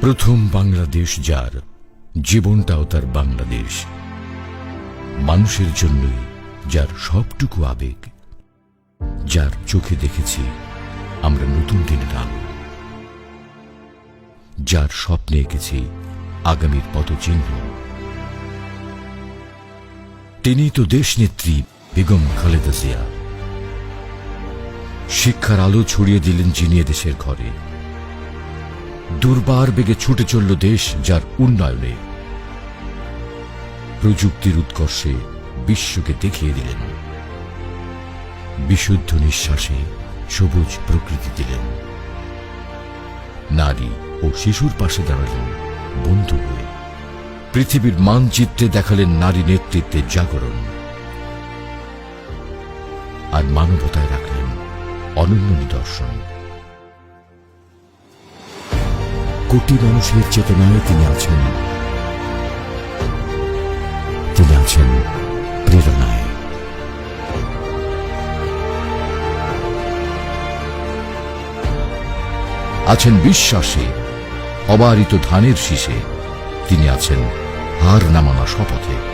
প্রথম বাংলাদেশ, যার জীবনটাও তার বাংলাদেশ, মানুষের জন্যই যার সবটুকু আবেগ, যার চোখে দেখেছি আমরা নতুন দিনের আলো, যার স্বপ্নে এঁকেছি আগামীর পথচিহ্ন। তিনি তো দেশনেত্রী বেগম খালেদা জিয়া। শিক্ষার আলো ছড়িয়ে দিলেন যিনি দেশের ঘরে। দুর্বার বেগে ছুটে চলল দেশ যার উন্নয়নে। প্রযুক্তির উৎকর্ষে বিশ্বকে দেখিয়ে দিলেন। বিশুদ্ধ নিঃশ্বাসে সবুজ প্রকৃতি দিলেন। নারী ও শিশুর পাশে দাঁড়ালেন বন্ধু হয়ে। পৃথিবীর মানচিত্রে দেখালেন নারী নেতৃত্বের জাগরণ। আর মানবতায় রাখলেন অনন্য নিদর্শন। কোটি মানুষের চেতনায় তিনি আছেন, তিনি আছেন প্রেরণায়। আছেন বিশ্বাসে, অবারিত ধানের শীষে। তিনি আছেন হার না মানা শপথে।